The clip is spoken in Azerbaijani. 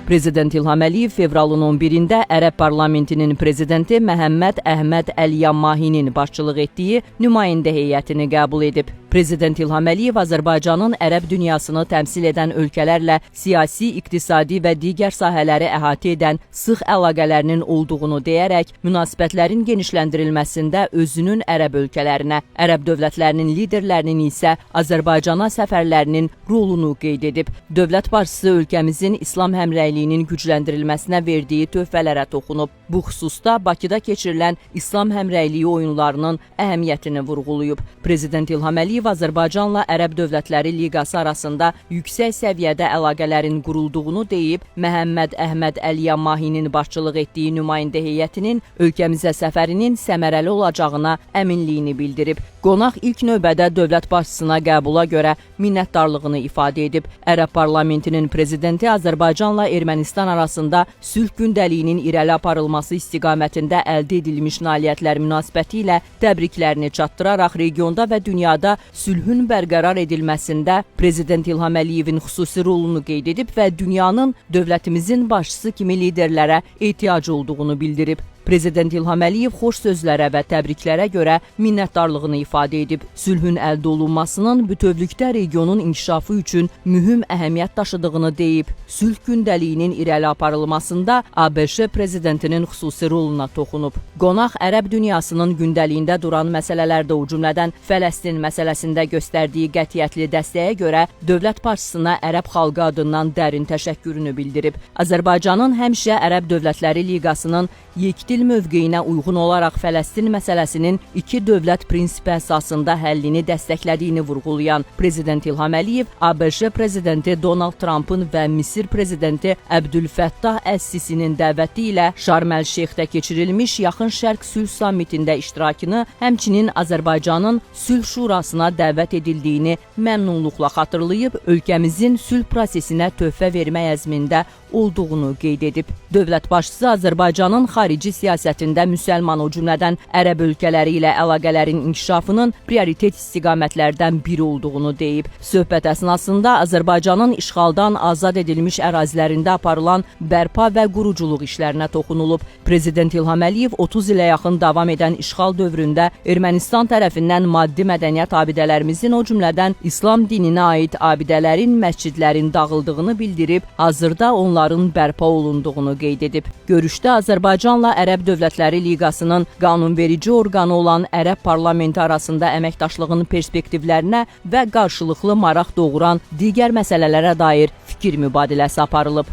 Prezident İlham Əliyev fevralın 11-də Ərəb Parlamentinin prezidenti Məhəmməd Əhməd Əl-Yammahinin başçılıq etdiyi nümayəndə heyətini qəbul edib. Prezident İlham Əliyev Azərbaycanın ərəb dünyasını təmsil edən ölkələrlə siyasi, iqtisadi və digər sahələri əhatə edən sıx əlaqələrinin olduğunu deyərək, münasibətlərin genişləndirilməsində özünün ərəb ölkələrinə, ərəb dövlətlərinin liderlərinin isə Azərbaycana səfərlərinin rolunu qeyd edib. Dövlət başçısı ölkəmizin İslam həmrəyliyinin gücləndirilməsinə verdiyi töhfələrə toxunub. Bu xüsusda Bakıda keçirilən İslam həmrəyliyi oyunlarının əhəmiyyətini vurğulayıb. Prezident İlham Əliyev Azərbaycanla Ərəb Dövlətləri Liqası arasında yüksək səviyyədə əlaqələrin qurulduğunu deyib, Məhəmməd Əhməd Əl-Yammahinin başçılıq etdiyi nümayəndə heyətinin ölkəmizə səfərinin səmərəli olacağına əminliyini bildirib. Qonaq ilk növbədə dövlət başçısına qəbula görə minnətdarlığını ifadə edib. Ərəb Parlamentinin prezidenti Azərbaycanla Ermənistan arasında sülh gündəliyinin irəli aparılması istiqamətində əldə edilmiş nailiyyətlər münasibəti ilə təbriklərini çatdıraraq regionda və dünyada sülhün bərqərar edilməsində Prezident İlham Əliyevin xüsusi rolunu qeyd edib və dünyanın dövlətimizin başçısı kimi liderlərə ehtiyacı olduğunu bildirib. Prezident İlham Əliyev xoş sözlərə və təbriklərə görə minnətdarlığını ifadə edib. Sülhün əldə olunmasının bütövlükdə regionun inkişafı üçün mühüm əhəmiyyət daşıdığını deyib, sülh gündəliyinin irəli aparılmasında ABŞ prezidentinin xüsusi roluna toxunub. Qonaq ərəb dünyasının gündəliyində duran məsələlərdə, o cümlədən Fələstin məsələsində göstərdiyi qətiyyətli dəstəyə görə dövlət başçısına ərəb xalqı adından dərin təşəkkürünü bildirib. Azərbaycanın həmişə Ərəb Dövlətləri Liqasının yekdil mövqeyinə uyğun olaraq Fələstin məsələsinin iki dövlət prinsipi əsasında həllini dəstəklədiyini vurğulayan Prezident İlham Əliyev, ABŞ prezidenti Donald Trumpın və Misir prezidenti Əbdülfəttah Əs-Sisinin dəvəti ilə Şarm əl-Şeyxdə keçirilmiş Yaxın Şərq Sülh Sammitində iştirakını, həmçinin Azərbaycanın Sülh Şurasına dəvət edildiyini məmnunluqla xatırlayıb, ölkəmizin sülh prosesinə töhfə vermək əzmində olduğunu qeyd edib. Dövlət başçısı Azərbaycanın xarici siyasətində müsəlman, o cümlədən ərəb ölkələri ilə əlaqələrin inkişafının prioritet istiqamətlərdən biri olduğunu deyib. Söhbət əsnasında Azərbaycanın işğaldan azad edilmiş ərazilərində aparılan bərpa və quruculuq işlərinə toxunulub. Prezident İlham Əliyev 30 ilə yaxın davam edən işğal dövründə Ermənistan tərəfindən maddi mədəniyyət abidələrimizin, o cümlədən İslam dininə aid abidələrin, məscidlərin dağıldığını bildirib, hazırda onların bərpa olunduğunu qeyd edib. Görüşdə Azərbaycanla Ərəb Dövlətləri Liqasının qanunverici orqanı olan Ərəb Parlamenti arasında əməkdaşlığın perspektivlərinə və qarşılıqlı maraq doğuran digər məsələlərə dair fikir mübadiləsi aparılıb.